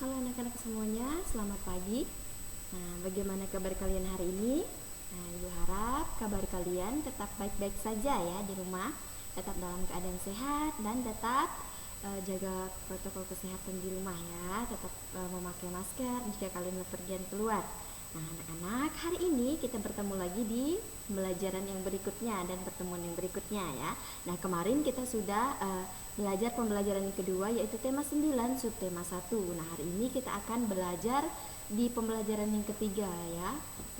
Halo anak-anak semuanya, selamat pagi. Nah, bagaimana kabar kalian hari ini? Nah, Ibu harap kabar kalian tetap baik-baik saja ya di rumah, tetap dalam keadaan sehat dan tetap jaga protokol kesehatan di rumah ya, tetap memakai masker jika kalian bepergian keluar. Nah, anak-anak, hari ini kita bertemu lagi di pembelajaran yang berikutnya dan pertemuan yang berikutnya ya. Nah, kemarin kita sudah belajar pembelajaran yang kedua yaitu tema 9 subtema 1. Nah, hari ini kita akan belajar di pembelajaran yang ketiga ya.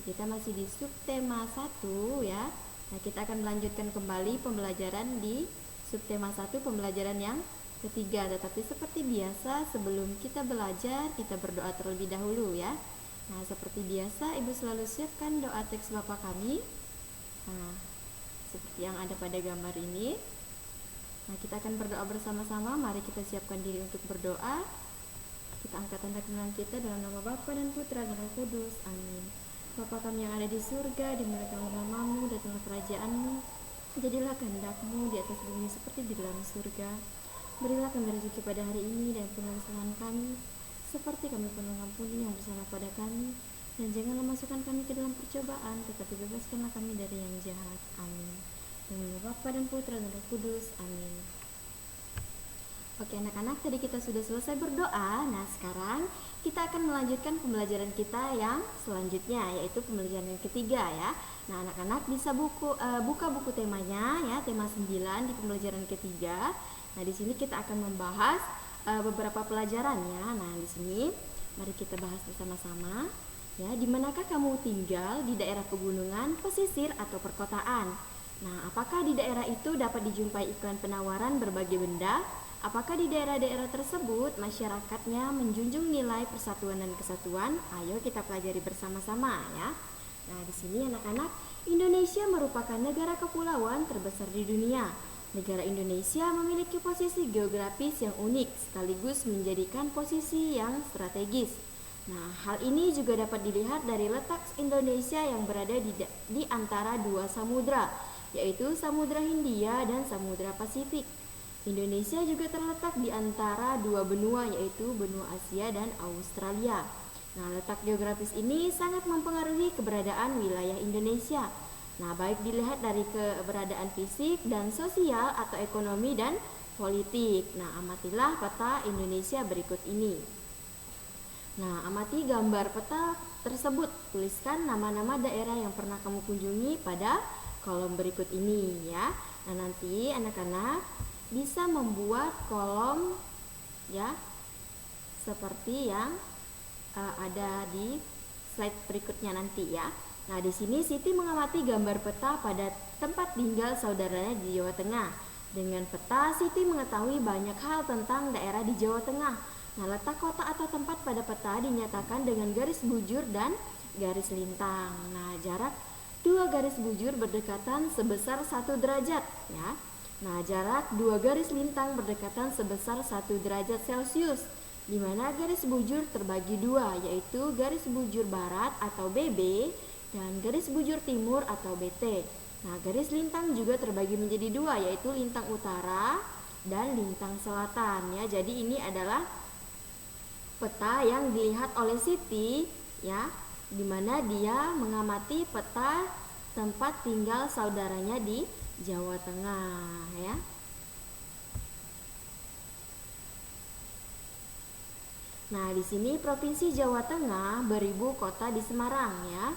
Kita masih di subtema 1 ya. Nah, kita akan melanjutkan kembali pembelajaran di subtema 1 pembelajaran yang ketiga. Tetapi seperti biasa sebelum kita belajar kita berdoa terlebih dahulu ya. Nah, seperti biasa Ibu selalu siapkan doa teks Bapa kami. Nah, seperti yang ada pada gambar ini. Nah, kita akan berdoa bersama-sama. Mari kita siapkan diri untuk berdoa. Kita angkat tanda kenalan kita dalam nama Bapa dan Putra dan Roh Kudus. Amin. Bapa kami yang ada di surga, dimuliakanlah namamu, datanglah kerajaanmu. Jadilah kehendak-Mu di atas bumi seperti di dalam surga. Berilah kami rezeki pada hari ini dan ampunilah kesalahan kami, seperti kami pun mengampuni yang bersalah pada kami. Dan janganlah masukkan kami ke dalam percobaan, tetapi bebaskanlah kami dari yang jahat. Amin. Dalam nama Bapa dan Putra dan Roh Kudus. Amin. Oke anak-anak, tadi kita sudah selesai berdoa. Nah, sekarang kita akan melanjutkan pembelajaran kita yang selanjutnya, yaitu pembelajaran yang ketiga ya. Nah, anak-anak bisa buka buku temanya ya, tema 9 di pembelajaran ketiga. Nah, di sini kita akan membahas beberapa pelajaran ya. Nah, di sini mari kita bahas bersama-sama ya. Di manakah kamu tinggal, di daerah pegunungan, pesisir atau perkotaan? Nah, apakah di daerah itu dapat dijumpai iklan penawaran berbagai benda? Apakah di daerah-daerah tersebut masyarakatnya menjunjung nilai persatuan dan kesatuan? Ayo kita pelajari bersama-sama ya. Nah, di sini anak-anak, Indonesia merupakan negara kepulauan terbesar di dunia. Negara Indonesia memiliki posisi geografis yang unik sekaligus menjadikan posisi yang strategis. Nah, hal ini juga dapat dilihat dari letak Indonesia yang berada di antara dua samudra, yaitu Samudra Hindia dan Samudra Pasifik. Indonesia juga terletak di antara dua benua, yaitu benua Asia dan Australia. Nah, letak geografis ini sangat mempengaruhi keberadaan wilayah Indonesia. Nah, baik dilihat dari keberadaan fisik dan sosial atau ekonomi dan politik. Nah, amatilah peta Indonesia berikut ini. Nah, amati gambar peta tersebut. Tuliskan nama-nama daerah yang pernah kamu kunjungi pada kolom berikut ini ya. Nah, nanti anak-anak bisa membuat kolom ya seperti yang ada di slide berikutnya nanti ya. Nah, di sini Siti mengamati gambar peta pada tempat tinggal saudaranya di Jawa Tengah. Dengan peta, Siti mengetahui banyak hal tentang daerah di Jawa Tengah. Nah, letak kota atau tempat pada peta dinyatakan dengan garis bujur dan garis lintang. Nah, jarak dua garis bujur berdekatan sebesar 1 derajat ya. Nah, jarak dua garis lintang berdekatan sebesar 1 derajat Celcius, di mana garis bujur terbagi dua, yaitu garis bujur barat atau BB dan garis bujur timur atau BT. Nah, garis lintang juga terbagi menjadi dua, yaitu lintang utara dan lintang selatan ya. Jadi ini adalah peta yang dilihat oleh Siti ya, di mana dia mengamati peta tempat tinggal saudaranya di Jawa Tengah ya. Nah, di sini Provinsi Jawa Tengah beribu kota di Semarang ya.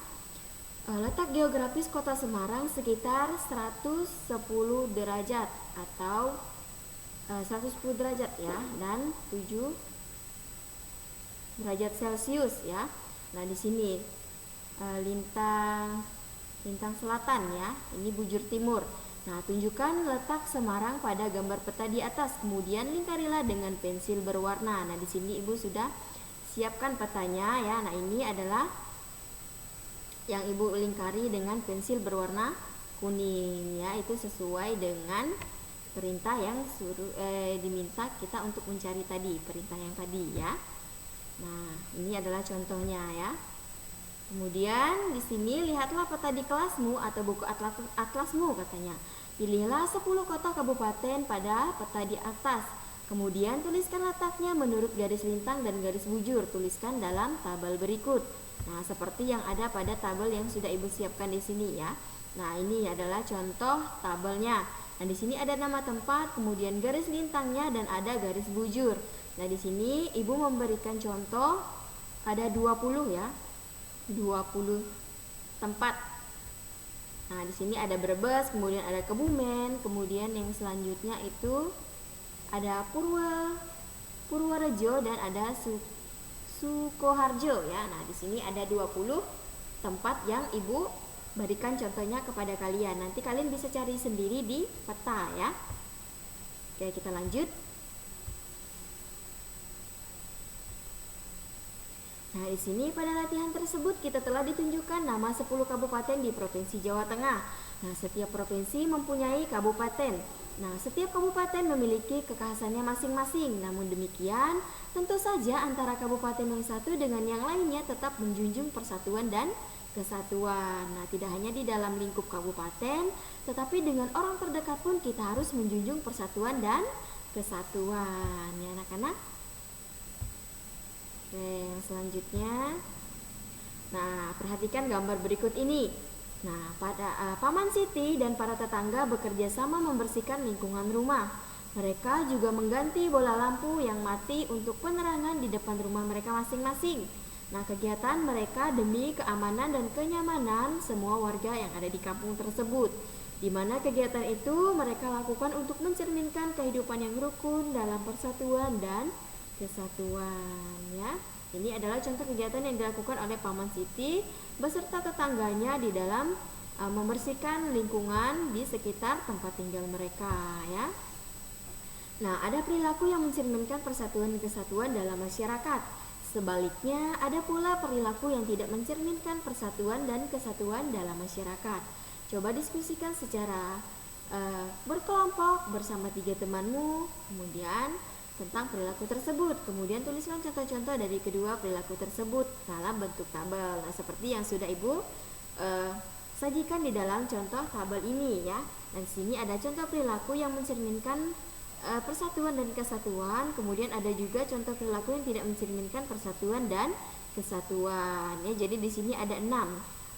Letak geografis kota Semarang sekitar 110 derajat atau 110 derajat ya, dan 7 derajat Celcius ya. Nah, di sini lintang selatan ya, ini bujur timur. Nah, tunjukkan letak Semarang pada gambar peta di atas, kemudian lingkarilah dengan pensil berwarna. Nah, di sini Ibu sudah siapkan petanya ya. Nah, ini adalah yang Ibu lingkari dengan pensil berwarna kuning ya, itu sesuai dengan perintah yang diminta kita untuk mencari tadi, perintah yang tadi ya. Nah, ini adalah contohnya ya. Kemudian di sini lihatlah peta di kelasmu atau buku atlasmu katanya. Pilihlah 10 kota kabupaten pada peta di atas. Kemudian tuliskan letaknya menurut garis lintang dan garis bujur. Tuliskan dalam tabel berikut. Nah, seperti yang ada pada tabel yang sudah Ibu siapkan di sini ya. Nah, ini adalah contoh tabelnya. Nah, di sini ada nama tempat, kemudian garis lintangnya dan ada garis bujur. Nah, di sini Ibu memberikan contoh ada 20 ya. 20 tempat. Nah, di sini ada Brebes, kemudian ada Kebumen, kemudian yang selanjutnya itu ada Purworejo dan ada Sukoharjo ya. Nah, di sini ada 20 tempat yang Ibu berikan contohnya kepada kalian. Nanti kalian bisa cari sendiri di peta ya. Oke, kita lanjut. Nah, di sini pada latihan tersebut kita telah ditunjukkan nama 10 kabupaten di Provinsi Jawa Tengah. Nah, setiap provinsi mempunyai kabupaten. Nah, setiap kabupaten memiliki kekhasannya masing-masing. Namun demikian, tentu saja antara kabupaten yang satu dengan yang lainnya tetap menjunjung persatuan dan kesatuan. Nah, tidak hanya di dalam lingkup kabupaten, tetapi dengan orang terdekat pun kita harus menjunjung persatuan dan kesatuan. Ya, anak-anak. Oke, yang selanjutnya. Nah, perhatikan gambar berikut ini. Nah, Paman Siti dan para tetangga bekerja sama membersihkan lingkungan rumah. Mereka juga mengganti bola lampu yang mati untuk penerangan di depan rumah mereka masing-masing. Nah, kegiatan mereka demi keamanan dan kenyamanan semua warga yang ada di kampung tersebut. Di mana kegiatan itu mereka lakukan untuk mencerminkan kehidupan yang rukun dalam persatuan dan kesatuan ya. Ini adalah contoh kegiatan yang dilakukan oleh Paman Siti beserta tetangganya di dalam membersihkan lingkungan di sekitar tempat tinggal mereka ya. Nah, ada perilaku yang mencerminkan persatuan dan kesatuan dalam masyarakat. Sebaliknya, ada pula perilaku yang tidak mencerminkan persatuan dan kesatuan dalam masyarakat. Coba diskusikan secara berkelompok bersama 3 temanmu, kemudian tentang perilaku tersebut. Kemudian tuliskan contoh-contoh dari kedua perilaku tersebut dalam bentuk tabel. Nah, seperti yang sudah Ibu sajikan di dalam contoh tabel ini ya. Dan di sini ada contoh perilaku yang mencerminkan persatuan dan kesatuan. Kemudian ada juga contoh perilaku yang tidak mencerminkan persatuan dan kesatuan ya. Jadi di sini ada 6.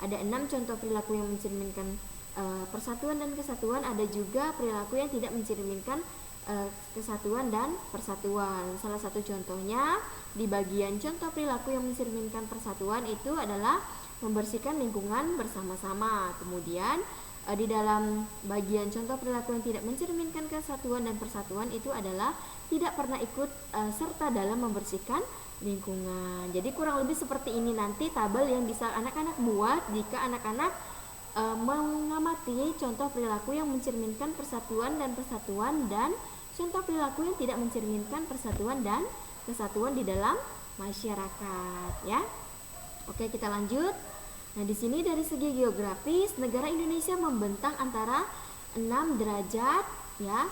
Ada 6 contoh perilaku yang mencerminkan persatuan dan kesatuan. Ada juga perilaku yang tidak mencerminkan kesatuan dan persatuan. Salah satu contohnya di bagian contoh perilaku yang mencerminkan persatuan itu adalah membersihkan lingkungan bersama-sama. Kemudian di dalam bagian contoh perilaku yang tidak mencerminkan kesatuan dan persatuan itu adalah tidak pernah ikut serta dalam membersihkan lingkungan. Jadi kurang lebih seperti ini nanti tabel yang bisa anak-anak buat jika anak-anak mengamati contoh perilaku yang mencerminkan persatuan dan persatuan dan contoh perilaku yang tidak mencerminkan persatuan dan kesatuan di dalam masyarakat ya. Oke, kita lanjut. Nah, di sini dari segi geografis negara Indonesia membentang antara 6 derajat ya,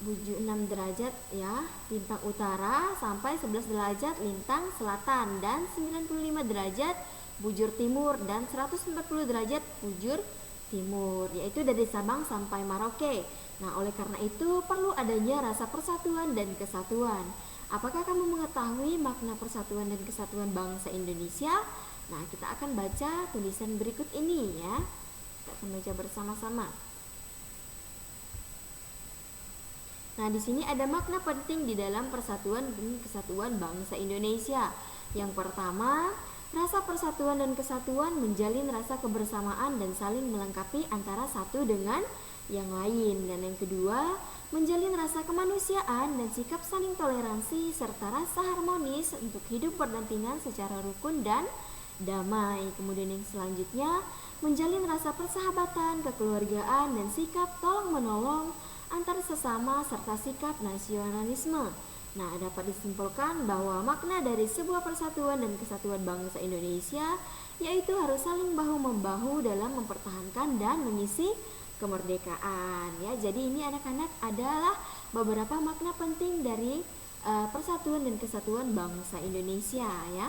6 derajat ya lintang utara sampai 11 derajat lintang selatan dan 95 derajat bujur timur dan 140 derajat bujur timur, yaitu dari Sabang sampai Merauke. Nah, oleh karena itu perlu adanya rasa persatuan dan kesatuan. Apakah kamu mengetahui makna persatuan dan kesatuan bangsa Indonesia? Nah, kita akan baca tulisan berikut ini ya. Kita akan baca bersama-sama. Nah, di sini ada makna penting di dalam persatuan dan kesatuan bangsa Indonesia. Yang pertama, rasa persatuan dan kesatuan menjalin rasa kebersamaan dan saling melengkapi antara satu dengan yang lain. Dan yang kedua, menjalin rasa kemanusiaan dan sikap saling toleransi serta rasa harmonis untuk hidup berdampingan secara rukun dan damai. Kemudian yang selanjutnya, menjalin rasa persahabatan, kekeluargaan dan sikap tolong-menolong antar sesama serta sikap nasionalisme. Nah, dapat disimpulkan bahwa makna dari sebuah persatuan dan kesatuan bangsa Indonesia yaitu harus saling bahu-membahu dalam mempertahankan dan mengisi kemerdekaan ya. Jadi ini anak-anak adalah beberapa makna penting dari persatuan dan kesatuan bangsa Indonesia ya.